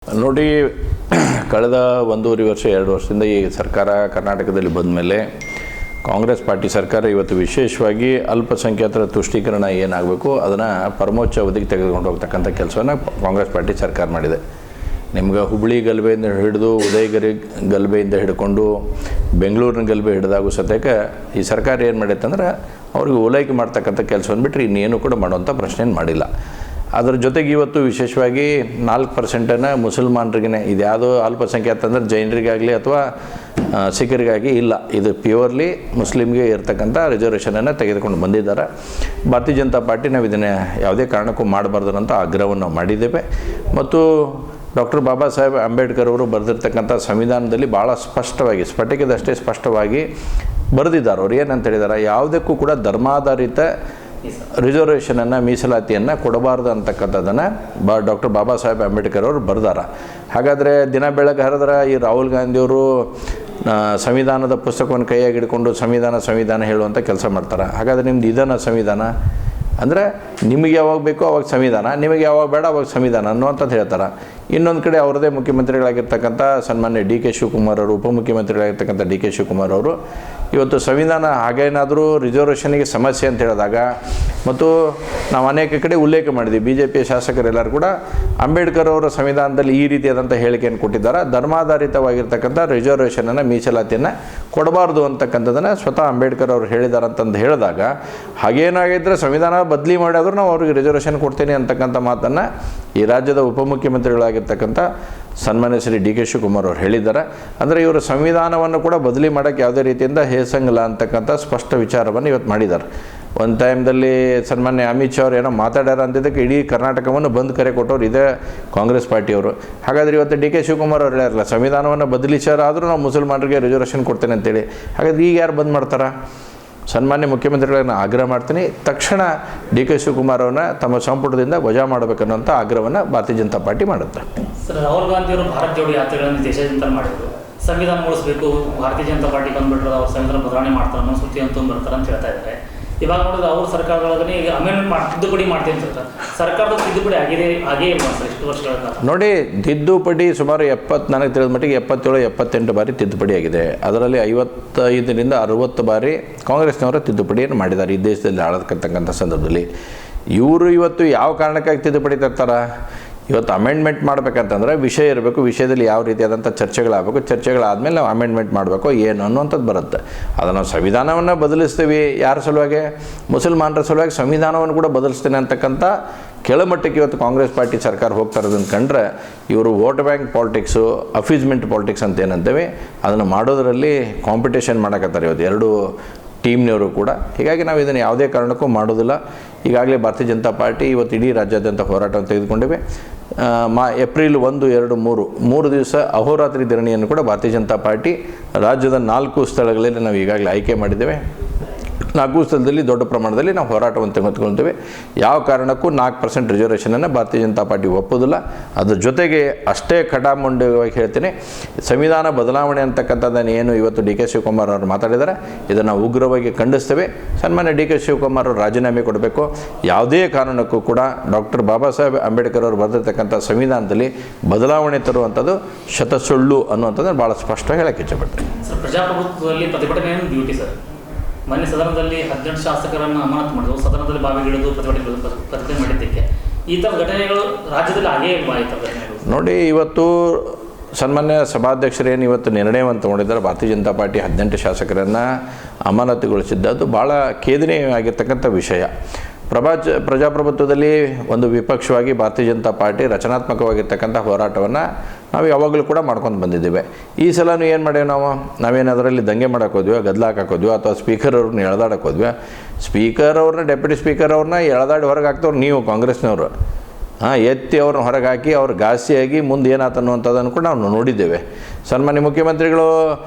ನೋಡಿ, ಕಳೆದ 1.5 ವರ್ಷ 2 ವರ್ಷದಿಂದ ಈ ಸರ್ಕಾರ ಕರ್ನಾಟಕದಲ್ಲಿ ಬಂದ ಮೇಲೆ ಕಾಂಗ್ರೆಸ್ ಪಾರ್ಟಿ ಸರ್ಕಾರ ಇವತ್ತು ವಿಶೇಷವಾಗಿ ಅಲ್ಪಸಂಖ್ಯಾತರ ತುಷ್ಟೀಕರಣ ಏನಾಗಬೇಕು ಅದನ್ನು ಪರಮೋಚ್ಚ ಅವಧಿಗೆ ತೆಗೆದುಕೊಂಡು ಹೋಗ್ತಕ್ಕಂಥ ಕೆಲಸವನ್ನು ಕಾಂಗ್ರೆಸ್ ಪಾರ್ಟಿ ಸರ್ಕಾರ ಮಾಡಿದೆ. ನಿಮ್ಗೆ ಹುಬ್ಬಳ್ಳಿ ಗಲಭೆಯಿಂದ ಹಿಡಿದು ಉದಯಗಿರಿ ಗಲಭೆಯಿಂದ ಹಿಡ್ಕೊಂಡು ಬೆಂಗಳೂರಿನ ಗಲಭೆ ಹಿಡಿದಾಗೂ ಸದ್ಯಕ್ಕೆ ಈ ಸರ್ಕಾರ ಏನು ಮಾಡೈತೆ ಅಂದ್ರೆ ಅವ್ರಿಗೆ ಓಲೈಕೆ ಮಾಡ್ತಕ್ಕಂಥ ಕೆಲಸವನ್ನು ಬಿಟ್ಟರೆ ಇನ್ನೇನು ಕೂಡ ಮಾಡುವಂಥ ಪ್ರಶ್ನೆ ಮಾಡಿಲ್ಲ. ಅದರ ಜೊತೆಗೆ ಇವತ್ತು ವಿಶೇಷವಾಗಿ 4% ಮುಸಲ್ಮಾನರಿಗೇ, ಇದು ಯಾವುದೋ ಅಲ್ಪಸಂಖ್ಯಾತ ಅಂದರೆ ಜೈನರಿಗಾಗಲಿ ಅಥವಾ ಸಿಖ್ಖರಿಗಾಗಿ ಇಲ್ಲ, ಇದು ಪ್ಯೂರ್ಲಿ ಮುಸ್ಲಿಮ್ಗೆ ಇರ್ತಕ್ಕಂಥ ರಿಸರ್ವೇಷನನ್ನು ತೆಗೆದುಕೊಂಡು ಬಂದಿದ್ದಾರೆ. ಭಾರತೀಯ ಜನತಾ ಪಾರ್ಟಿ ನಾವು ಇದನ್ನು ಯಾವುದೇ ಕಾರಣಕ್ಕೂ ಮಾಡಬಾರ್ದು ಅಂತ ಆಗ್ರಹವನ್ನು ನಾವು ಮಾಡಿದ್ದೇವೆ. ಮತ್ತು ಡಾಕ್ಟರ್ ಬಾಬಾ ಸಾಹೇಬ್ ಅಂಬೇಡ್ಕರ್ ಅವರು ಬರೆದಿರ್ತಕ್ಕಂಥ ಸಂವಿಧಾನದಲ್ಲಿ ಭಾಳ ಸ್ಪಷ್ಟವಾಗಿ, ಸ್ಫಟಿಕದಷ್ಟೇ ಸ್ಪಷ್ಟವಾಗಿ ಬರೆದಿದ್ದಾರೆ. ಅವ್ರು ಏನಂತ ಹೇಳಿದ್ದಾರೆ, ಯಾವುದಕ್ಕೂ ಕೂಡ ಧರ್ಮಾಧಾರಿತ ರಿಸರ್ವೇಷನನ್ನು, ಮೀಸಲಾತಿಯನ್ನು ಕೊಡಬಾರ್ದು ಅಂತಕ್ಕಂಥದ್ದನ್ನು ಡಾಕ್ಟರ್ ಬಾಬಾ ಸಾಹೇಬ್ ಅಂಬೇಡ್ಕರ್ ಅವರು ಬರೆದಾರ. ಹಾಗಾದರೆ ದಿನ ಬೆಳಗ್ಗೆ ಹರಿದ್ರೆ ಈ ರಾಹುಲ್ ಗಾಂಧಿಯವರು ಸಂವಿಧಾನದ ಪುಸ್ತಕವನ್ನು ಕೈಯಾಗಿ ಹಿಡ್ಕೊಂಡು ಸಂವಿಧಾನ ಹೇಳುವಂಥ ಕೆಲಸ ಮಾಡ್ತಾರೆ. ಹಾಗಾದರೆ ನಿಮ್ದು ಇದನ್ನು ಸಂವಿಧಾನ ಅಂದರೆ ನಿಮಗೆ ಯಾವಾಗ ಬೇಕೋ ಅವಾಗ ಸಂವಿಧಾನ, ನಿಮಗೆ ಯಾವಾಗ ಬೇಡ ಅವಾಗ ಸಂವಿಧಾನ ಅನ್ನುವಂಥದ್ದು ಹೇಳ್ತಾರೆ. ಇನ್ನೊಂದು ಕಡೆ ಅವರದೇ ಮುಖ್ಯಮಂತ್ರಿಗಳಾಗಿರ್ತಕ್ಕಂಥ ಸನ್ಮಾನ್ಯ ಡಿ ಕೆ ಶಿವಕುಮಾರ್ ಅವರು, ಉಪಮುಖ್ಯಮಂತ್ರಿಗಳಾಗಿರ್ತಕ್ಕಂಥ ಡಿ ಕೆ ಶಿವಕುಮಾರ್ ಅವರು ಇವತ್ತು ಸಂವಿಧಾನ ಹಾಗೇನಾದರೂ ರಿಸರ್ವೇಷನ್ಗೆ ಸಮಸ್ಯೆ ಅಂತ ಹೇಳಿದಾಗ, ಮತ್ತು ನಾವು ಅನೇಕ ಕಡೆ ಉಲ್ಲೇಖ ಮಾಡಿದ್ವಿ, ಬಿ ಜೆ ಪಿಯ ಶಾಸಕರೆಲ್ಲರೂ ಕೂಡ ಅಂಬೇಡ್ಕರ್ ಅವರ ಸಂವಿಧಾನದಲ್ಲಿ ಈ ರೀತಿಯಾದಂಥ ಹೇಳಿಕೆಯನ್ನು ಕೊಟ್ಟಿದ್ದಾರೆ. ಧರ್ಮಾಧಾರಿತವಾಗಿರ್ತಕ್ಕಂಥ ರಿಸರ್ವೇಷನನ್ನು, ಮೀಸಲಾತಿಯನ್ನು ಕೊಡಬಾರ್ದು ಅಂತಕ್ಕಂಥದ್ದನ್ನು ಸ್ವತಃ ಅಂಬೇಡ್ಕರ್ ಅವರು ಹೇಳಿದ್ದಾರೆ ಅಂತಂದು ಹೇಳಿದಾಗ, ಹಾಗೇನಾಗಿದ್ದರೆ ಸಂವಿಧಾನ ಬದಲಿ ಮಾಡಿದ್ರು ನಾವು ಅವ್ರಿಗೆ ರಿಸರ್ವೇಷನ್ ಕೊಡ್ತೇನೆ ಅಂತಕ್ಕಂಥ ಮಾತನ್ನು ಈ ರಾಜ್ಯದ ಉಪಮುಖ್ಯಮಂತ್ರಿಗಳಾಗಿರ್ತಕ್ಕಂಥ ಸನ್ಮಾನ್ಯ ಶ್ರೀ ಡಿ ಕೆ ಶಿವಕುಮಾರ್ ಅವರು ಹೇಳಿದ್ದಾರೆ. ಅಂದರೆ ಇವರು ಸಂವಿಧಾನವನ್ನು ಕೂಡ ಬದಲಿ ಮಾಡೋಕ್ಕೆ ಯಾವುದೇ ರೀತಿಯಿಂದ ಹೇಸಂಗಿಲ್ಲ ಅಂತಕ್ಕಂಥ ಸ್ಪಷ್ಟ ವಿಚಾರವನ್ನು ಇವತ್ತು ಮಾಡಿದ್ದಾರೆ. ಒಂದು ಟೈಮ್ದಲ್ಲಿ ಸನ್ಮಾನ್ಯ ಅಮಿತ್ ಶಾ ಅವರು ಏನೋ ಮಾತಾಡ್ಯಾರ ಅಂತಿದ್ದಕ್ಕೆ ಇಡೀ ಕರ್ನಾಟಕವನ್ನು ಬಂದ್ ಕರೆ ಕೊಟ್ಟವ್ರು ಇದೇ ಕಾಂಗ್ರೆಸ್ ಪಾರ್ಟಿಯವರು. ಹಾಗಾದರೆ ಇವತ್ತು ಡಿ ಕೆ ಶಿವಕುಮಾರ್ ಅವರು ಹೇಳ್ಯಾರಲ್ಲ, ಸಂವಿಧಾನವನ್ನು ಬದಲಿಸಾರಾದರೂ ನಾವು ಮುಸಲ್ಮಾನರಿಗೆ ರಿಸರ್ವೇಷನ್ ಕೊಡ್ತೇನೆ ಅಂತೇಳಿ. ಹಾಗಾದ್ರೆ ಈಗ ಯಾರು ಬಂದ್ ಮಾಡ್ತಾರೆ? ಸನ್ಮಾನ್ಯ ಮುಖ್ಯಮಂತ್ರಿಗಳನ್ನ ಆಗ್ರಹ ಮಾಡ್ತೀನಿ, ತಕ್ಷಣ ಡಿ ಕೆ ಶಿವಕುಮಾರ್ ಅವರನ್ನ ತಮ್ಮ ಸಂಪುಟದಿಂದ ವಜಾ ಮಾಡಬೇಕನ್ನುವಂಥ ಆಗ್ರಹವನ್ನು ಭಾರತೀಯ ಜನತಾ ಪಾರ್ಟಿ ಮಾಡುತ್ತೆ. ಸರ್, ರಾಹುಲ್ ಗಾಂಧಿ ಅವರು ಭಾರತ್ ಜೋಡಿ ಯಾತ್ರೆಗಳನ್ನು ದೇಶಾದ್ಯಂತ ಮಾಡಿದ್ರು. ಸಂವಿಧಾನ ಮೂಡಿಸಬೇಕು, ಭಾರತೀಯ ಜನತಾ ಪಾರ್ಟಿ ಬಂದ್ಬಿಟ್ರೆ ಅವ್ರು ಸಂವಿಧಾನ ಬದಲಾವಣೆ ಮಾಡ್ತಾರೆ ಅನ್ನೋ ಸುದ್ದಿ ಅಂತ ಬರ್ತಾರೆ ಅಂತ ಹೇಳ್ತಾ ಇದ್ದಾರೆ. ಇವಾಗ ನೋಡಿದ್ರೆ ಅವ್ರ ಸರ್ಕಾರದೊಳಗನೆ ಈಗ ಅಮೆಂಡ್ಮೆಂಟ್ ತಿದ್ದುಪಡಿ ಮಾಡ್ತೀನಿ ಅಂತ ಸರ್ಕಾರದ ತಿದ್ದುಪಡಿ ಆಗೇ ಇಲ್ವಾ ಸರ್ ಇಷ್ಟು ವರ್ಷಗಳ ಕಾಲ? ನೋಡಿ, ತಿದ್ದುಪಡಿ ಸುಮಾರು ನನಗೆ ತಿಳಿದ ಮಟ್ಟಿಗೆ 77-78 ಬಾರಿ ತಿದ್ದುಪಡಿ ಆಗಿದೆ. ಅದರಲ್ಲಿ 55ರಿಂದ 60 ಬಾರಿ ಕಾಂಗ್ರೆಸ್ನವರ ತಿದ್ದುಪಡಿಯನ್ನು ಮಾಡಿದ್ದಾರೆ ಈ ದೇಶದಲ್ಲಿ ಆಳತಕ್ಕಂಥ ಸಂದರ್ಭದಲ್ಲಿ. ಇವರು ಇವತ್ತು ಯಾವ ಕಾರಣಕ್ಕಾಗಿ ತಿದ್ದುಪಡಿ ತರ್ತಾರೆ? ಇವತ್ತು ಅಮೆಂಡ್ಮೆಂಟ್ ಮಾಡಬೇಕಂತಂದ್ರೆ ವಿಷಯ ಇರಬೇಕು, ವಿಷಯದಲ್ಲಿ ಯಾವ ರೀತಿಯಾದಂಥ ಚರ್ಚೆಗಳಾಗಬೇಕು, ಚರ್ಚೆಗಳಾದಮೇಲೆ ನಾವು ಅಮೆಂಡ್ಮೆಂಟ್ ಮಾಡಬೇಕು ಏನು ಅನ್ನುವಂಥದ್ದು ಬರುತ್ತೆ. ಅದನ್ನು ನಾವು ಸಂವಿಧಾನವನ್ನು ಬದಲಿಸ್ತೀವಿ, ಯಾರ ಸಲುವಾಗಿ? ಮುಸಲ್ಮಾನರ ಸಲುವಾಗಿ ಸಂವಿಧಾನವನ್ನು ಕೂಡ ಬದಲಿಸ್ತೇನೆ ಅಂತಕ್ಕಂಥ ಕೆಳಮಟ್ಟಕ್ಕೆ ಇವತ್ತು ಕಾಂಗ್ರೆಸ್ ಪಾರ್ಟಿ ಸರ್ಕಾರ ಹೋಗ್ತಾ ಇರೋದನ್ನು ಕಂಡ್ರೆ, ಇವರು ವೋಟ್ ಬ್ಯಾಂಕ್ ಪಾಲಿಟಿಕ್ಸು, ಅಫೀಸ್ಮೆಂಟ್ ಪಾಲಿಟಿಕ್ಸ್ ಅಂತ ಏನಂತೇವೆ ಅದನ್ನು ಮಾಡೋದರಲ್ಲಿ ಕಾಂಪಿಟೇಷನ್ ಮಾಡಕತ್ತಾರೆ ಇವತ್ತು ಎರಡು ಟೀಮ್ನವರು ಕೂಡ. ಹೀಗಾಗಿ ನಾವು ಇದನ್ನು ಯಾವುದೇ ಕಾರಣಕ್ಕೂ ಮಾಡೋದಿಲ್ಲ. ಈಗಾಗಲೇ ಭಾರತೀಯ ಜನತಾ ಪಾರ್ಟಿ ಇವತ್ತು ಇಡೀ ರಾಜ್ಯಾದ್ಯಂತ ಹೋರಾಟವನ್ನು ತೆಗೆದುಕೊಂಡಿವೆ. ಏಪ್ರಿಲ್ 1, 2, 3 ದಿವಸ ಅಹೋರಾತ್ರಿ ಧರಣಿಯನ್ನು ಕೂಡ ಭಾರತೀಯ ಜನತಾ ಪಾರ್ಟಿ ರಾಜ್ಯದ 4 ಸ್ಥಳಗಳಲ್ಲಿ ನಾವು ಈಗಾಗಲೇ ಆಯ್ಕೆ ಮಾಡಿದ್ದೇವೆ. 4 ಸ್ಥಳದಲ್ಲಿ ದೊಡ್ಡ ಪ್ರಮಾಣದಲ್ಲಿ ನಾವು ಹೋರಾಟವನ್ನು ತೆಗೆದುಕೊಳ್ತೇವೆ. ಯಾವ ಕಾರಣಕ್ಕೂ 4% ರಿಸರ್ವೇಷನನ್ನು ಭಾರತೀಯ ಜನತಾ ಪಾರ್ಟಿ ಒಪ್ಪೋದಿಲ್ಲ. ಅದ್ರ ಜೊತೆಗೆ ಅಷ್ಟೇ ಖಡಾಮುಂಡವಾಗಿ ಹೇಳ್ತೀನಿ, ಸಂವಿಧಾನ ಬದಲಾವಣೆ ಅಂತಕ್ಕಂಥದ್ದನ್ನು ಏನು ಇವತ್ತು ಡಿ ಕೆ ಶಿವಕುಮಾರ್ ಅವರು ಮಾತಾಡಿದ್ದಾರೆ, ಇದನ್ನು ಉಗ್ರವಾಗಿ ಖಂಡಿಸ್ತೇವೆ. ಸನ್ಮಾನ್ಯ ಡಿ ಕೆ ಶಿವಕುಮಾರ್ ಅವರು ರಾಜೀನಾಮೆ ಕೊಡಬೇಕು. ಯಾವುದೇ ಕಾರಣಕ್ಕೂ ಕೂಡ ಡಾಕ್ಟರ್ ಬಾಬಾ ಸಾಹೇಬ್ ಅಂಬೇಡ್ಕರ್ ಅವರು ಬರೆದಿರ್ತಕ್ಕಂಥ ಸಂವಿಧಾನದಲ್ಲಿ ಬದಲಾವಣೆ ತರುವಂಥದ್ದು ಶತಸುಳ್ಳು ಅನ್ನುವಂಥದ್ದನ್ನು ಭಾಳ ಸ್ಪಷ್ಟವಾಗಿ ಹೇಳಕ್ಕೆ ಇಚ್ಛೆಪಡ್ತೀನಿ. ಸರ್, ಪ್ರಜಾಪ್ರಭುತ್ವದಲ್ಲಿ ಪ್ರತಿಭಟನೆ ಡ್ಯೂಟಿ ಸರ್. ಮೊನ್ನೆ ಸದನದಲ್ಲಿ 18 ಶಾಸಕರನ್ನು ಅಮಾನತು ಮಾಡಿದ್ರು, ಸದನದಲ್ಲಿ ಬಾವಿಗಿಳಿದು ಪ್ರತಿಭಟನೆ ಮಾಡಿದ್ದಕ್ಕೆ ಈ ಥರದ ಘಟನೆಗಳು ರಾಜ್ಯದಲ್ಲಿ ಆಗೇ ಇಲ್ವಾ? ಈ ಥರ ಘಟನೆಗಳು ನೋಡಿ, ಇವತ್ತು ಸನ್ಮಾನ್ಯ ಸಭಾಧ್ಯಕ್ಷರು ಏನು ಇವತ್ತು ನಿರ್ಣಯವನ್ನು ತಗೊಂಡಿದ್ದಾರೆ, ಭಾರತೀಯ ಜನತಾ ಪಾರ್ಟಿ 18 ಶಾಸಕರನ್ನು ಅಮಾನತುಗೊಳಿಸಿದ್ದು ಭಾಳ ಖೇದನೀಯವಾಗಿರ್ತಕ್ಕಂಥ ವಿಷಯ. ಪ್ರಜಾಪ್ರಭುತ್ವದಲ್ಲಿ ಒಂದು ವಿಪಕ್ಷವಾಗಿ ಭಾರತೀಯ ಜನತಾ ಪಾರ್ಟಿ ರಚನಾತ್ಮಕವಾಗಿರ್ತಕ್ಕಂಥ ಹೋರಾಟವನ್ನು ನಾವು ಯಾವಾಗಲೂ ಕೂಡ ಮಾಡ್ಕೊಂಡು ಬಂದಿದ್ದೇವೆ. ಈ ಸಲನೂ ಏನು ಮಾಡೇವು ನಾವೇನು ಅದರಲ್ಲಿ ದಂಗೆ ಮಾಡೋಕೆ ಹೋದ್ವಿ, ಗದ್ದಲ ಹೋದ್ವಿ, ಅಥವಾ ಸ್ಪೀಕರ್ ಅವ್ರನ್ನ ಎಳೆದಾಡಕ್ಕೆ ಹೋದ್ವಿ. ಸ್ಪೀಕರ್ ಅವ್ರನ್ನ, ಡೆಪ್ಯೂಟಿ ಸ್ಪೀಕರ್ ಅವ್ರನ್ನ ಎಳೆದಾಡಿ ಹೊರಗೆ ಹಾಕ್ತವ್ರು ನೀವು ಕಾಂಗ್ರೆಸ್ನವರು. ಎತ್ತಿ ಅವ್ರನ್ನ ಹೊರಗೆ ಹಾಕಿ ಅವ್ರು ಘಾಸಿಯಾಗಿ ಮುಂದೆ ಏನಾಯ್ತು ಅನ್ನುವಂಥದ್ದನ್ನು ಕೂಡ ನಾವು ನೋಡಿದ್ದೇವೆ. ಸನ್ಮಾನ್ಯ ಮುಖ್ಯಮಂತ್ರಿಗಳು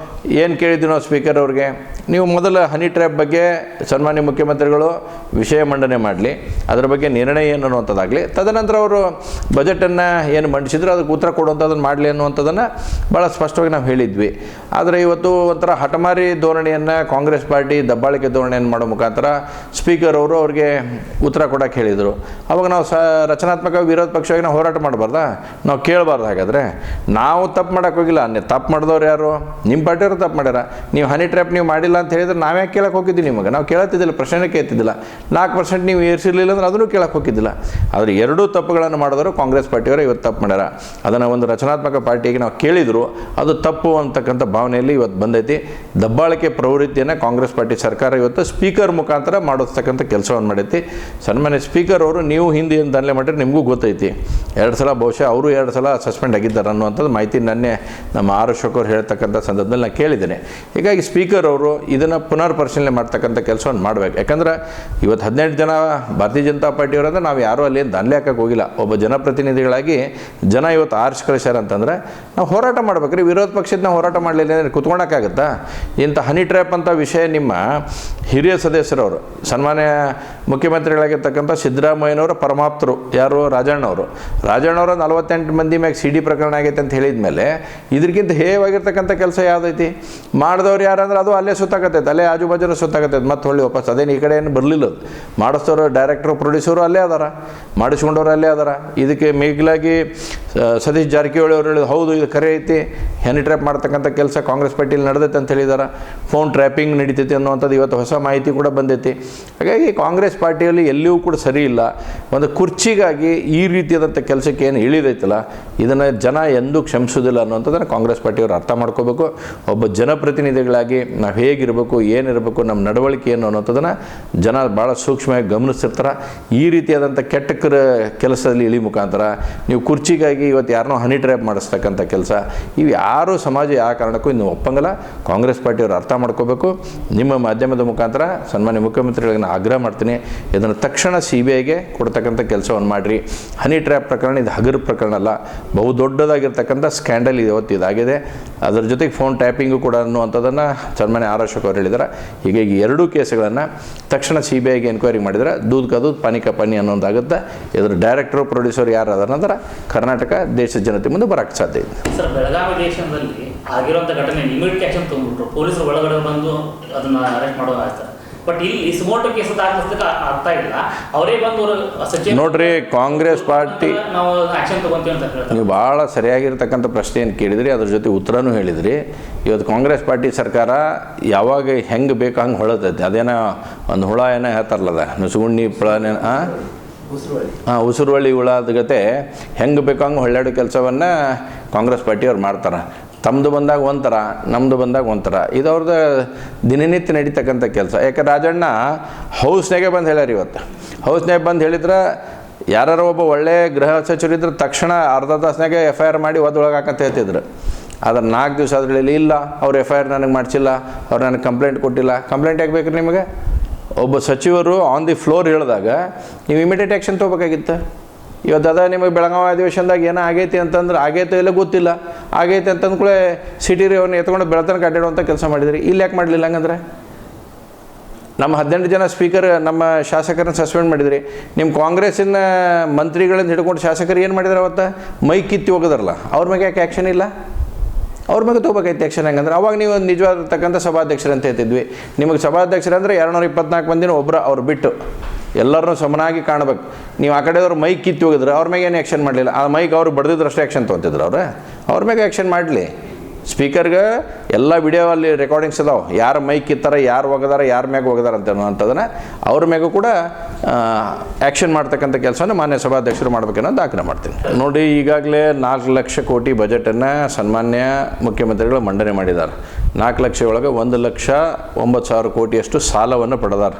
ಏನು ಕೇಳಿದ್ವಿ ನಾವು ಸ್ಪೀಕರ್ ಅವ್ರಿಗೆ, ನೀವು ಮೊದಲ ಹನಿ ಟ್ರ್ಯಾಪ್ ಬಗ್ಗೆ ಸನ್ಮಾನ್ಯ ಮುಖ್ಯಮಂತ್ರಿಗಳು ವಿಷಯ ಮಂಡನೆ ಮಾಡಲಿ, ಅದರ ಬಗ್ಗೆ ನಿರ್ಣಯ ಏನು ಅನ್ನುವಂಥದ್ದಾಗಲಿ, ತದನಂತರ ಅವರು ಬಜೆಟನ್ನು ಏನು ಮಂಡಿಸಿದ್ರು ಅದಕ್ಕೆ ಉತ್ತರ ಕೊಡುವಂಥದ್ದನ್ನು ಮಾಡಲಿ ಅನ್ನುವಂಥದ್ದನ್ನು ಭಾಳ ಸ್ಪಷ್ಟವಾಗಿ ನಾವು ಹೇಳಿದ್ವಿ. ಆದರೆ ಇವತ್ತು ಒಂಥರ ಹಠಮಾರಿ ಧೋರಣೆಯನ್ನು ಕಾಂಗ್ರೆಸ್ ಪಾರ್ಟಿ ದಬ್ಬಾಳಿಕೆ ಧೋರಣೆಯನ್ನು ಮಾಡೋ ಮುಖಾಂತರ ಸ್ಪೀಕರ್ ಅವರು ಅವ್ರಿಗೆ ಉತ್ತರ ಕೊಡೋಕ್ಕೆ ಹೇಳಿದರು. ಅವಾಗ ನಾವು ರಚನಾತ್ಮಕ ವಿರೋಧ ಪಕ್ಷವಾಗಿ ನಾವು ಹೋರಾಟ ಮಾಡಬಾರ್ದಾ? ನಾವು ಕೇಳಬಾರ್ದು? ಹಾಗಾದರೆ ನಾವು ತಪ್ಪು ಮಾಡೋಕ್ಕೆ ಹೋಗಿಲ್ಲ. ತಪ್ಪು ಮಾಡಿದವ್ರು ಯಾರು? ನಿಮ್ಮ ಪಾರ್ಟಿಯವರು ತಪ್ಪು ಮಾಡ್ಯಾರ. ನೀವು ಹನಿ ಟ್ರ್ಯಾಪ್ ನೀವು ಮಾಡಿಲ್ಲ ಅಂತ ಹೇಳಿದ್ರೆ ನಾವ್ಯಾಕೆ ಕೇಳಕ್ಕೆ ಹೋಗಿದ್ದೀವಿ ನಿಮಗೆ? ನಾವು ಕೇಳತ್ತಿದ್ದಿಲ್ಲ, ಪ್ರಶ್ನೆ ಕೇಳ್ತಿದ್ದಿಲ್ಲ. 4% ನೀವು ಏರಿಸಿರ್ಲಿಲ್ಲ ಅಂದ್ರೆ ಅದನ್ನು ಕೇಳಕ್ಕೆ ಹೋಗಿದ್ದಿಲ್ಲ. ಆದರೆ ಎರಡೂ ತಪ್ಪುಗಳನ್ನು ಮಾಡಿದವರು ಕಾಂಗ್ರೆಸ್ ಪಾರ್ಟಿಯವರು ಇವತ್ತು ತಪ್ಪು ಮಾಡ್ಯಾರ. ಅದನ್ನು ಒಂದು ರಚನಾತ್ಮಕ ಪಾರ್ಟಿಗೆ ನಾವು ಕೇಳಿದ್ರು, ಅದು ತಪ್ಪು ಅಂತಕ್ಕಂಥ ಭಾವನೆಯಲ್ಲಿ ಇವತ್ತು ಬಂದೈತಿ. ದಬ್ಬಾಳಿಕೆ ಪ್ರವೃತ್ತಿಯನ್ನು ಕಾಂಗ್ರೆಸ್ ಪಾರ್ಟಿ ಸರ್ಕಾರ ಇವತ್ತು ಸ್ಪೀಕರ್ ಮುಖಾಂತರ ಮಾಡಿಸ್ತಕ್ಕಂಥ ಕೆಲಸವನ್ನು ಮಾಡೈತಿ. ಸನ್ಮಾನ್ಯ ಸ್ಪೀಕರ್ ಅವರು, ನೀವು ಹಿಂದೆ ಏನು ದಾಖಲೆ ಮಾಡಿದ್ರೆ ನಿಮಗೂ ಗೊತ್ತೈತಿ. 2 ಸಲ ಬಹುಶಃ ಅವರು 2 ಸಲ ಸಸ್ಪೆಂಡ್ ಆಗಿದ್ದಾರೆ ಅನ್ನುವಂಥದ್ದು ಮಾಹಿತಿ ನನ್ನೆ ನಮ್ಮ ಆರ್ ಅಶೋಕ್ ಅವರು ಹೇಳ್ತಕ್ಕಂಥ ಸಂದರ್ಭದಲ್ಲಿ ನಾನು ಕೇಳಿದ್ದೇನೆ. ಹೀಗಾಗಿ ಸ್ಪೀಕರ್ ಅವರು ಇದನ್ನು ಪುನರ್ ಪರಿಶೀಲನೆ ಮಾಡ್ತಕ್ಕಂಥ ಕೆಲಸವನ್ನು ಮಾಡಬೇಕು. ಯಾಕಂದ್ರೆ ಇವತ್ತು 18 ಜನ ಭಾರತೀಯ ಜನತಾ ಪಾರ್ಟಿಯವರಂದ್ರೆ ನಾವು ಯಾರೂ ಅಲ್ಲಿ ದಾಖಲೆ ಹಾಕಕ್ಕೆ ಹೋಗಿಲ್ಲ. ಒಬ್ಬ ಜನಪ್ರತಿನಿಧಿಗಳಾಗಿ ಜನ ಇವತ್ತು ಆರಿಸಿ ಕಳಿಸ್ಯಾರ ಅಂತಂದರೆ ನಾವು ಹೋರಾಟ ಮಾಡ್ಬೇಕ್ರಿ. ವಿರೋಧ ಪಕ್ಷದ ನಾವು ಹೋರಾಟ ಮಾಡಲಿಲ್ಲ ಅಂದರೆ ಕುತ್ಕೊಳಕ್ಕಾಗತ್ತಾ? ಇಂಥ ಹನಿ ಟ್ರ್ಯಾಪ್ ಅಂತ ವಿಷಯ ನಿಮ್ಮ ಹಿರಿಯ ಸದಸ್ಯರವರು, ಸನ್ಮಾನ್ಯ ಮುಖ್ಯಮಂತ್ರಿಗಳಾಗಿರ್ತಕ್ಕಂಥ ಸಿದ್ದರಾಮಯ್ಯನವರ ಪರಮಾಪ್ತರು ಯಾರು? ರಾಜಣ್ಣವರು 48 ಮಂದಿ ಮ್ಯಾಗ CD ಪ್ರಕರಣ ಆಗೈತೆ ಅಂತ ಹೇಳಿದ ಮೇಲೆ ಇದಕ್ಕಿಂತ ಹೇವಾಗಿರ್ತಕ್ಕಂಥ ಕೆಲಸ ಯಾವುದೈತಿ? ಮಾಡಿದವ್ರು ಯಾರಂದ್ರೆ ಅದು ಅಲ್ಲೇ ಸುತ್ತಾಕತ್ತೈತೆ, ಅಲ್ಲೇ ಆಜುಬಾಜು ಸುತ್ತಾಕತ್ತೈತೆ. ಮತ್ತು ಹೊಳ್ಳಿ ವಾಪಸ್ ಅದೇನು ಈ ಕಡೆ ಏನು ಬರಲಿಲ್ಲ. ಮಾಡಿಸ್ತವ್ರು ಡೈರೆಕ್ಟ್ರು ಪ್ರೊಡ್ಯೂಸರು ಅಲ್ಲೇ ಅದಾರ, ಮಾಡಿಸ್ಕೊಂಡವ್ರು ಅಲ್ಲೇ ಅದಾರ. ಇದಕ್ಕೆ ಮಿಗಿಲಾಗಿ ಸತೀಶ್ ಜಾರಕಿಹೊಳಿ ಅವರು ಹೇಳಿದ್ರು, ಹೌದು ಇದು ಕರೆ ಐತಿ, ಹನಿ ಟ್ರ್ಯಾಪ್ ಮಾಡ್ತಕ್ಕಂಥ ಕೆಲಸ ಕಾಂಗ್ರೆಸ್ ಪಾರ್ಟಿಯಲ್ಲಿ ನಡೆದೈತೆ ಅಂತ ಹೇಳಿದಾರೆ. ಫೋನ್ ಟ್ರ್ಯಾಪಿಂಗ್ ನಡೀತೈತಿ ಅನ್ನುವಂಥದ್ದು ಇವತ್ತು ಹೊಸ ಮಾಹಿತಿ ಕೂಡ ಬಂದೈತಿ. ಹಾಗಾಗಿ ಕಾಂಗ್ರೆಸ್ ಪಾರ್ಟಿಯಲ್ಲಿ ಎಲ್ಲಿಯೂ ಕೂಡ ಸರಿ ಇಲ್ಲ. ಒಂದು ಕುರ್ಚಿಗಾಗಿ ಈ ರೀತಿಯಾದಂಥ ಕೆಲಸಕ್ಕೆ ಏನು ಇಳಿದೈತಲ್ಲ, ಇದನ್ನು ಜನ ಎಂದೂ ಕ್ಷಮಿಸೋದಿಲ್ಲ ಅನ್ನುವಂಥದ್ದನ್ನು ಕಾಂಗ್ರೆಸ್ ಪಾರ್ಟಿಯವರು ಅರ್ಥ ಮಾಡ್ಕೋಬೇಕು. ಒಬ್ಬ ಜನಪ್ರತಿನಿಧಿಗಳಾಗಿ ನಾವು ಹೇಗಿರಬೇಕು, ಏನಿರಬೇಕು, ನಮ್ಮ ನಡವಳಿಕೆ ಏನು ಅನ್ನೋಂಥದ್ದನ್ನು ಜನ ಭಾಳ ಸೂಕ್ಷ್ಮವಾಗಿ ಗಮನಿಸ್ತಿರ್ತಾರೆ. ಈ ರೀತಿಯಾದಂಥ ಕೆಟ್ಟ ಕೆಲಸದಲ್ಲಿ ಇಳಿ ಮುಖಾಂತರ ನೀವು ಕುರ್ಚಿಗಾಗಿ ಇವತ್ತು ಯಾರನ್ನೋ ಹನಿ ಟ್ರ್ಯಾಪ್ ಮಾಡಿಸ್ತಕ್ಕಂಥ ಕೆಲಸ, ಇವು ಯಾರೂ ಸಮಾಜ ಯಾವ ಕಾರಣಕ್ಕೂ ಇನ್ನು ಒಪ್ಪಂಗಲ್ಲ. ಕಾಂಗ್ರೆಸ್ ಪಾರ್ಟಿಯವರು ಅರ್ಥ ಮಾಡ್ಕೋಬೇಕು. ನಿಮ್ಮ ಮಾಧ್ಯಮದ ಮುಖಾಂತರ ಸನ್ಮಾನ್ಯ ಮುಖ್ಯಮಂತ್ರಿಗಳಿಗೆ ನಾನು ಆಗ್ರಹ ಮಾಡ್ತೀನಿ, ಇದನ್ನು ತಕ್ಷಣ CBIಗೆ ಕೊಡ್ತಕ್ಕಂಥ ಕೆಲಸವನ್ನು ಮಾಡಿರಿ. ಹನಿ ಟ್ರ್ಯಾಪ್ ಪ್ರಕರಣ ಇದು ಹಗರ ಪ್ರಕರಣ ಅಲ್ಲ, ಬಹು ದೊಡ್ಡದಾಗಿರ್ತಕ್ಕಂಥ ಸ್ಕ್ಯಾಂಡಲ್ ಇವತ್ತು ಇದಾಗಿದೆ. ಅದರ ಜೊತೆಗೆ ಫೋನ್ ಟ್ಯಾಪಿಂಗು ಕೂಡ ಅನ್ನುವಂಥದ್ದನ್ನು ಸನ್ಮಾನ್ಯ ಆರ್ ಅಶೋಕ್ ಅವರು ಹೇಳಿದ್ದಾರೆ. ಹೀಗಾಗಿ ಎರಡೂ ಕೇಸುಗಳನ್ನು ತಕ್ಷಣ CBIಗೆ ಎನ್ಕ್ವೈರಿ ಮಾಡಿದರೆ ದೂದ್ ಕಾ ದೂದ್ ಪಾನಿ ಕಾ ಪಾನಿ ಅನ್ನೋದಾಗುತ್ತೆ. ಇದರ ಡೈರೆಕ್ಟರು ಪ್ರೊಡ್ಯೂಸರ್ ಯಾರು ಅದರಂದ್ರೆ ಕರ್ನಾಟಕ ದೇಶದ ಜನತೆ ಮುಂದೆ ಬರೋಕ್ಕೆ ಸಾಧ್ಯ ಇದೆ. ಸರ್, ಬೆಳಗಾವಿ ದೇಶದಲ್ಲಿ ಆಗಿರುವಂಥ ಘಟನೆ ಇಮಿಡಿಯೇಟ್ ಆಕ್ಷನ್ ತೊಗೊಂಡ್ಬಿಟ್ರು, ಪೊಲೀಸರು ಒಳಗಡೆ ಬಂದು ಅದನ್ನು ಅರೆಸ್ಟ್ ಮಾಡೋದು ಆಗ್ತಾರೆ. ಬಟ್ ಇಲ್ಲಿ ಸುಮೋಟೋ ಕೇಸ್ ದಾಖಲಿಸಲಿಕ್ಕೆ ಆಗ್ತಾ ಇಲ್ಲ. ಅವರೇ ಬಂದು ಸಚಿವ ನೋಡ್ರಿ, ಕಾಂಗ್ರೆಸ್ ಪಾರ್ಟಿ ನಾವು ಆಕ್ಷನ್ ತಗೊಂತೀವಿ ಅಂತ ಹೇಳ್ತಾರೆ. ನೀವು ಭಾಳ ಸರಿಯಾಗಿರ್ತಕ್ಕಂಥ ಪ್ರಶ್ನೆಯನ್ನು ಕೇಳಿದ್ರಿ, ಅದ್ರ ಜೊತೆ ಉತ್ತರನೂ ಹೇಳಿದ್ರಿ. ಇವತ್ತು ಕಾಂಗ್ರೆಸ್ ಪಾರ್ಟಿ ಸರ್ಕಾರ ಯಾವಾಗ ಹೆಂಗೆ ಬೇಕು ಹಂಗೆ ಹೊಳತೈತೆ. ಅದೇನೋ ಒಂದು ಹುಳ ಏನೋ ಹೇಳ್ತಾರಲ್ಲದ, ನುಸುಗುಣ್ಣಿ ಪುಳನೇನು ಉಸುರುವಳ್ಳಿ ಹುಳದ ಗತೆ ಹೆಂಗೆ ಬೇಕು ಹಂಗೆ ಹೊಳ್ಳಾಡೋ ಕೆಲಸವನ್ನು ಕಾಂಗ್ರೆಸ್ ಪಾರ್ಟಿಯವ್ರು ಮಾಡ್ತಾರೆ. ತಮ್ಮದು ಬಂದಾಗ ಒಂಥರ, ನಮ್ಮದು ಬಂದಾಗ ಒಂಥರ. ಇದು ಅವ್ರದ್ದು ದಿನನಿತ್ಯ ನಡೀತಕ್ಕಂಥ ಕೆಲಸ. ಯಾಕೆ ರಾಜಣ್ಣ ಹೌಸ್ನಾಗೆ ಬಂದು ಹೇಳ್ಯಾರ. ಇವತ್ತು ಹೌಸ್ನಾಗೆ ಬಂದು ಹೇಳಿದ್ರೆ ಯಾರು ಒಬ್ಬ ಒಳ್ಳೆ ಗೃಹ ಸಚಿವರಿದ್ರೆ ತಕ್ಷಣ ಅರ್ಧ ತಾಸ್ನಾಗೆ FIR ಮಾಡಿ ಒಳಗೆ ಹಾಕಂತ ಹೇಳ್ತಿದ್ರು. ಆದರೆ 4 ದಿವಸ ಅದರಲ್ಲಿ ಇಲ್ಲ, ಅವ್ರು FIR ನನಗೆ ಮಾಡಿಸಿಲ್ಲ, ಅವ್ರು ನನಗೆ ಕಂಪ್ಲೇಂಟ್ ಕೊಟ್ಟಿಲ್ಲ. ಕಂಪ್ಲೇಂಟ್ ಯಾಕೆ ಬೇಕು ನಿಮಗೆ? ಒಬ್ಬ ಸಚಿವರು ಆನ್ ದಿ ಫ್ಲೋರ್ ಹೇಳಿದಾಗ ನೀವು ಇಮಿಡಿಯೇಟ್ ಆ್ಯಕ್ಷನ್ ತೊಗೋಬೇಕಾಗಿತ್ತು. ಇವತ್ತು ಅದ ನಿಮಗೆ ಬೆಳಗಾವಿ ಅಧಿವೇಶನದಾಗ ಏನೋ ಆಗೈತಿ ಅಂತಂದ್ರೆ ಆಗೈತೋ ಇಲ್ಲ ಗೊತ್ತಿಲ್ಲ, ಆಗೈತೆ ಅಂತಂದ್ಕೂಳೆ ಸಿಟಿ ಅವ್ರನ್ನ ಎತ್ಕೊಂಡು ಬೆಳತನಕ ಅಡ್ಡಾಡುವಂಥ ಕೆಲಸ ಮಾಡಿದ್ರಿ. ಇಲ್ಲಿ ಯಾಕೆ ಮಾಡಲಿಲ್ಲ? ಹಂಗಂದ್ರೆ ನಮ್ಮ 18 ಜನ ಸ್ಪೀಕರ್ ನಮ್ಮ ಶಾಸಕರನ್ನ ಸಸ್ಪೆಂಡ್ ಮಾಡಿದ್ರಿ. ನಿಮ್ಮ ಕಾಂಗ್ರೆಸ್ಸಿನ ಮಂತ್ರಿಗಳಿಂದ ಹಿಡ್ಕೊಂಡು ಶಾಸಕರು ಏನು ಮಾಡಿದಾರೆ? ಅವತ್ತು ಮೈ ಕಿತ್ತಿ ಹೋಗೋದಾರಲ್ಲ, ಅವ್ರ ಮೇಲೆ ಯಾಕೆ ಆ್ಯಕ್ಷನ್ ಇಲ್ಲ? ಅವ್ರ ಮೇಲೆ ತೊಗೋಬೇಕಾಯ್ತು ಆ್ಯಕ್ಷನ್. ಹೆಂಗಂದ್ರೆ ಅವಾಗ ನೀವು ನಿಜವಾದತಕ್ಕಂಥ ಸಭಾಧ್ಯಕ್ಷರು ಅಂತ ಹೇಳ್ತಿದ್ವಿ. ನಿಮಗೆ ಸಭಾಧ್ಯಕ್ಷರು ಅಂದರೆ 224 ಮಂದಿನ ಒಬ್ಬರು ಅವ್ರು ಬಿಟ್ಟು ಎಲ್ಲರನ್ನೂ ಸಮನಾಗಿ ಕಾಣಬೇಕು. ನೀವು ಆ ಕಡೆಯವ್ರು ಮೈಕ್ ಕಿತ್ತಿ ಹೋಗಿದ್ರೆ ಅವ್ರ ಮೇಲೆ ಏನು ಆ್ಯಕ್ಷನ್ ಮಾಡಲಿಲ್ಲ. ಆ ಮೈಕ್ ಅವ್ರು ಬಡ್ದಿದ್ರು ಅಷ್ಟೇ ಆ್ಯಕ್ಷನ್ ತೊಗೊತಿದ್ರು. ಅವ್ರ ಮೇಲೆ ಆ್ಯಕ್ಷನ್ ಮಾಡಲಿ. ಸ್ಪೀಕರ್ಗೆ ಎಲ್ಲ ವಿಡಿಯೋ ಅಲ್ಲಿ ರೆಕಾರ್ಡಿಂಗ್ಸ್ ಅದಾವೆ, ಯಾರು ಮೈಕ್ ಕಿತ್ತಾರ, ಯಾರು ಹೋಗದಾರ, ಯಾರ ಮ್ಯಾಗ ಹೋಗದಾರ ಅಂತದನ್ನು ಅವ್ರ ಮ್ಯಾಗೂ ಕೂಡ ಆ್ಯಕ್ಷನ್ ಮಾಡ್ತಕ್ಕಂಥ ಕೆಲಸನ ಮಾನ್ಯ ಸಭಾಧ್ಯಕ್ಷರು ಮಾಡ್ಬೇಕನ್ನೋ ದಾಖಲೆ ಮಾಡ್ತೀನಿ. ನೋಡಿ, ಈಗಾಗಲೇ 4 ಲಕ್ಷ ಕೋಟಿ ಬಜೆಟನ್ನು ಸನ್ಮಾನ್ಯ ಮುಖ್ಯಮಂತ್ರಿಗಳು ಮಂಡನೆ ಮಾಡಿದ್ದಾರೆ. 4 ಲಕ್ಷ ಒಳಗೆ 1,09,000 ಕೋಟಿಯಷ್ಟು ಸಾಲವನ್ನು ಪಡೆದಾರೆ.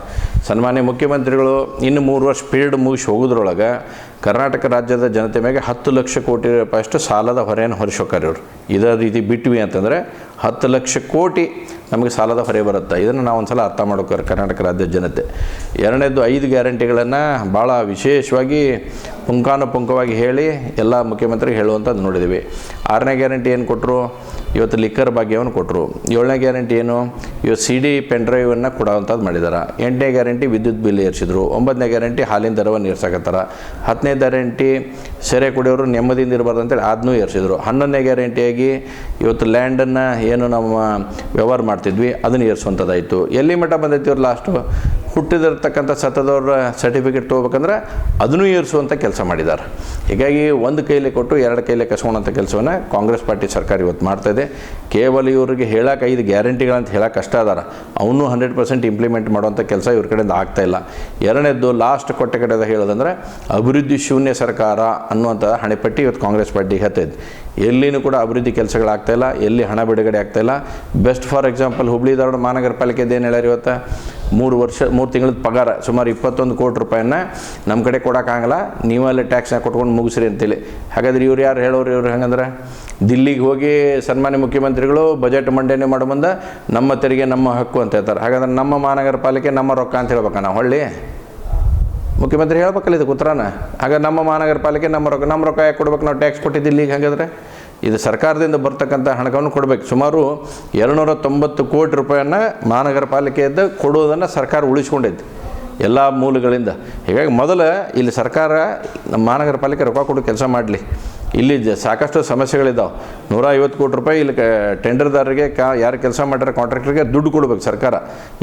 ಸನ್ಮಾನ್ಯ ಮುಖ್ಯಮಂತ್ರಿಗಳು ಇನ್ನು 3 ವರ್ಷ ಪೀರಿಯಡ್ ಮುಗಿಸಿ ಹೋಗೋದ್ರೊಳಗೆ ಕರ್ನಾಟಕ ರಾಜ್ಯದ ಜನತೆ ಮೇಲೆ 10 ಲಕ್ಷ ಕೋಟಿ ರೂಪಾಯಿಯಷ್ಟು ಸಾಲದ ಹೊರೆಯನ್ನು ಹೊರಿಸೋಕಾರೆ ಇವರು. ಇದೇ ರೀತಿ ಬಿಟ್ವಿ ಅಂತಂದರೆ 10 ಲಕ್ಷ ಕೋಟಿ ನಮಗೆ ಸಾಲದ ಹೊರೆ ಬರುತ್ತೆ. ಇದನ್ನು ನಾವು ಒಂದು ಸಲ ಅರ್ಥ ಮಾಡ್ಕೋರು ಕರ್ನಾಟಕ ರಾಜ್ಯದ ಜನತೆ. ಎರಡನೇದು 5 ಗ್ಯಾರಂಟಿಗಳನ್ನು ಭಾಳ ವಿಶೇಷವಾಗಿ ಪುಂಖಾನುಪುಂಖವಾಗಿ ಹೇಳಿ ಎಲ್ಲ ಮುಖ್ಯಮಂತ್ರಿಗೆ ಹೇಳುವಂಥದ್ದು ನೋಡಿದ್ದೀವಿ. 6ನೇ ಗ್ಯಾರಂಟಿ ಏನು ಕೊಟ್ಟರು? ಇವತ್ತು ಲಿಕ್ಕರ್ ಭಾಗ್ಯವನ್ನು ಕೊಟ್ಟರು. 7ನೇ ಗ್ಯಾರಂಟಿ ಏನು? ಇವತ್ತು CD ಪೆನ್ ಡ್ರೈವನ್ನು ಕೊಡೋವಂಥದ್ದು ಮಾಡಿದ್ದಾರೆ. 8ನೇ ಗ್ಯಾರಂಟಿ ವಿದ್ಯುತ್ ಬಿಲ್ ಏರಿಸಿದ್ರು. 9ನೇ ಗ್ಯಾರಂಟಿ ಹಾಲಿನ ದರವನ್ನು ಏರ್ಸಕತ್ತಾರ. 10ನೇ ಗ್ಯಾರಂಟಿ ಸೆರೆ ಕುಡಿಯೋರು ನೆಮ್ಮದಿಯಿಂದ ಇರಬಾರ್ದು ಅಂತೇಳಿ ಅದನ್ನೂ ಏರಿಸಿದ್ರು. 11ನೇ ಗ್ಯಾರಂಟಿಯಾಗಿ ಇವತ್ತು ಲ್ಯಾಂಡನ್ನು ಏನು ನಮ್ಮ ವ್ಯವಹಾರ ಮಾಡ್ತಿದ್ವಿ ಅದನ್ನು ಏರಿಸುವಂಥದ್ದಾಯಿತು. ಎಲ್ಲಿ ಮಟ್ಟ ಬಂದೈತಿ ಇವ್ರು ಲಾಸ್ಟು ಹುಟ್ಟಿದಿರ್ತಕ್ಕಂಥ ಸತ್ತದವ್ರ ಸರ್ಟಿಫಿಕೇಟ್ ತೊಗೋಬೇಕಂದ್ರೆ ಅದನ್ನೂ ಏರಿಸುವಂಥ ಕೆಲಸ ಮಾಡಿದ್ದಾರೆ. ಹೀಗಾಗಿ ಒಂದು ಕೈಲಿ ಕೊಟ್ಟು ಎರಡು ಕೈಲಿ ಕಸ್ಕೊಳ್ಳೋಂಥ ಕೆಲಸವನ್ನು ಕಾಂಗ್ರೆಸ್ ಪಾರ್ಟಿ ಸರ್ಕಾರ ಇವತ್ತು ಮಾಡ್ತಾಯಿದೆ. ಕೇವಲ ಇವರಿಗೆ ಹೇಳಕ್ಕೆ 5 ಗ್ಯಾರಂಟಿಗಳಂತ ಹೇಳಕ್ಕೆ ಕಷ್ಟ ಅದಾರ, ಅವನ್ನೂ 100% ಇಂಪ್ಲಿಮೆಂಟ್ ಮಾಡುವಂಥ ಕೆಲಸ ಇವ್ರ ಕಡೆಯಿಂದ ಆಗ್ತಾಯಿಲ್ಲ. ಎರಡನೇದ್ದು ಲಾಸ್ಟ್ ಕೊಟ್ಟೆ ಕಡೆದ ಹೇಳೋದಂದ್ರೆ ಅಭಿವೃದ್ಧಿ ಶೂನ್ಯ ಸರ್ಕಾರ ಅನ್ನುವಂಥ ಹಣೆಪಟ್ಟಿ ಇವತ್ತು ಕಾಂಗ್ರೆಸ್ ಪಾರ್ಟಿಗೆ ಹತ್ತೈತೆ. ಎಲ್ಲಿನೂ ಕೂಡ ಅಭಿವೃದ್ಧಿ ಕೆಲಸಗಳಾಗ್ತಾಯಿಲ್ಲ, ಎಲ್ಲಿ ಹಣ ಬಿಡುಗಡೆ ಆಗ್ತಾಯಿಲ್ಲ. Best for example Hubli Dharwad ಮಹಾನಗರ ಪಾಲಿಕೆದು ಏನು ಹೇಳ್ಯಾರ ಇವತ್ತು 3 ತಿಂಗಳದ ಪಗಾರ ಸುಮಾರು 21 ಕೋಟಿ ರೂಪಾಯಿನ ನಮ್ಮ ಕಡೆ ಕೊಡೋಕ್ಕಾಗಲ್ಲ, ನೀವಲ್ಲೇ ಟ್ಯಾಕ್ಸ್ನ ಕೊಟ್ಕೊಂಡು ಮುಗಿಸ್ರಿ ಅಂತೇಳಿ. ಹಾಗಾದ್ರೆ ಇವ್ರು ಯಾರು ಹೇಳೋರು? ಇವ್ರು ಹಂಗಂದ್ರೆ ದಿಲ್ಲಿಗೆ ಹೋಗಿ ಸನ್ಮಾನ್ಯ ಮುಖ್ಯಮಂತ್ರಿಗಳು ಬಜೆಟ್ ಮಂಡನೆ ಮಾಡೋ ಮುಂದೆ ನಮ್ಮ ತೆರಿಗೆ ನಮ್ಮ ಹಕ್ಕು ಅಂತ ಹೇಳ್ತಾರೆ. ಹಾಗಾದ್ರೆ ನಮ್ಮ ಮಹಾನಗರ ಪಾಲಿಕೆ ನಮ್ಮ ರೊಕ್ಕ ಅಂತ ಹೇಳ್ಬೇಕಾ ನಾವು? ಹೊಳ್ಳಿ ಮುಖ್ಯಮಂತ್ರಿ ಹೇಳ್ಬೇಕಲ್ಲ ಇದಕ್ಕೆ ಉತ್ತರನ. ಹಾಗಾದ್ರೆ ನಮ್ಮ ಮಹಾನಗರ ಪಾಲಿಕೆ ನಮ್ಮ ರೊಕ್ಕ ಯಾಕೆ ಕೊಡ್ಬೇಕು? ನಾವು ಟ್ಯಾಕ್ಸ್ ಕೊಟ್ಟಿದ್ದು ಇಲ್ಲಿಗೆ. ಹಾಗಾದ್ರೆ ಇದು ಸರ್ಕಾರದಿಂದ ಬರ್ತಕ್ಕಂಥ ಹಣವನ್ನು ಕೊಡಬೇಕು. ಸುಮಾರು 290 ಕೋಟಿ ರೂಪಾಯಿಯನ್ನು ಮಹಾನಗರ ಪಾಲಿಕೆಯಿಂದ ಕೊಡುವುದನ್ನು ಸರ್ಕಾರ ಉಳಿಸ್ಕೊಂಡೈತಿ ಎಲ್ಲ ಮೂಲಗಳಿಂದ. ಹೀಗಾಗಿ ಮೊದಲು ಇಲ್ಲಿ ಸರ್ಕಾರ ನಮ್ಮ ಮಹಾನಗರ ಪಾಲಿಕೆ ರೊಕ್ಕ ಕೊಡೋ ಕೆಲಸ ಮಾಡಲಿ. ಇಲ್ಲಿ ಸಾಕಷ್ಟು ಸಮಸ್ಯೆಗಳಿದ್ದಾವೆ. 150 ಕೋಟಿ ರೂಪಾಯಿ ಇಲ್ಲಿ ಟೆಂಡರ್ದಾರರಿಗೆ ಯಾರು ಕೆಲಸ ಮಾಡ್ಯಾರ ಕಾಂಟ್ರಾಕ್ಟರ್ಗೆ ದುಡ್ಡು ಕೊಡ್ಬೇಕು ಸರ್ಕಾರ.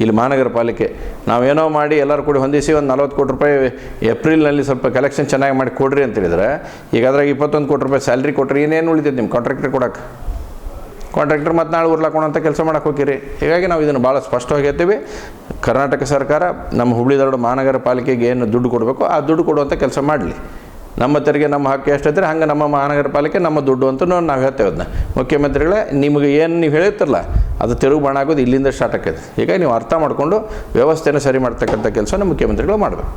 ಇಲ್ಲಿ ಮಹಾನಗರ ಪಾಲಿಕೆ ನಾವೇನೋ ಮಾಡಿ ಎಲ್ಲರೂ ಕೂಡ ಹೊಂದಿಸಿ ಒಂದು 40 ಕೋಟಿ ರೂಪಾಯಿ ಏಪ್ರಿಲ್ನಲ್ಲಿ ಸ್ವಲ್ಪ ಕಲೆಕ್ಷನ್ ಚೆನ್ನಾಗಿ ಮಾಡಿ ಕೊಡ್ರಿ ಅಂತ ಹೇಳಿದ್ರೆ, ಈಗ ಅದ್ರಾಗ 21 ಕೋಟಿ ರೂಪಾಯಿ ಸ್ಯಾಲ್ರಿ ಕೊಟ್ಟರೆ ಏನೇನು ಉಳಿತೈತೆ ನಿಮ್ಮ ಕಾಂಟ್ರಾಕ್ಟರ್ ಕೊಡೋಕೆ? ಕಾಂಟ್ರಾಕ್ಟರ್ ಮತ್ತು ನಾಳೆ ಉರ್ಲಾಕೋಣಂಥ ಕೆಲಸ ಮಾಡೋಕೆ ಹೋಗಿರಿ. ಹೀಗಾಗಿ ನಾವು ಇದನ್ನು ಭಾಳ ಸ್ಪಷ್ಟವಾಗಿ ಹೇಳ್ತೀವಿ. ಕರ್ನಾಟಕ ಸರ್ಕಾರ ನಮ್ಮ ಹುಬ್ಳಿ ಧಾರವಾಡ ಮಹಾನಗರ ಪಾಲಿಕೆಗೆ ಏನು ದುಡ್ಡು ಕೊಡಬೇಕು ಆ ದುಡ್ಡು ಕೊಡುವಂಥ ಕೆಲಸ ಮಾಡಲಿ. ನಮ್ಮ ತೆರಿಗೆ ನಮ್ಮ ಹಕ್ಕು ಎಷ್ಟೈತ್ರಿ ಹಂಗೆ ನಮ್ಮ ಮಹಾನಗರ ಪಾಲಿಕೆ ನಮ್ಮ ದುಡ್ಡು ಅಂತ ನಾವು ಹೇಳ್ತೇವೆ. ಅದನ್ನ ಮುಖ್ಯಮಂತ್ರಿಗಳೇ ನಿಮಗೆ ಏನು ನೀವು ಹೇಳಿರ್ತಿರಲ್ಲ ಅದು ತೆರವು ಬಾಣ ಆಗೋದು ಇಲ್ಲಿಂದ ಸ್ಟಾರ್ಟ್ ಆಕೈತೆ. ಹೀಗಾಗಿ ನೀವು ಅರ್ಥ ಮಾಡಿಕೊಂಡು ವ್ಯವಸ್ಥೆಯನ್ನು ಸರಿ ಮಾಡ್ತಕ್ಕಂಥ ಕೆಲಸನ ಮುಖ್ಯಮಂತ್ರಿಗಳು ಮಾಡಬೇಕು.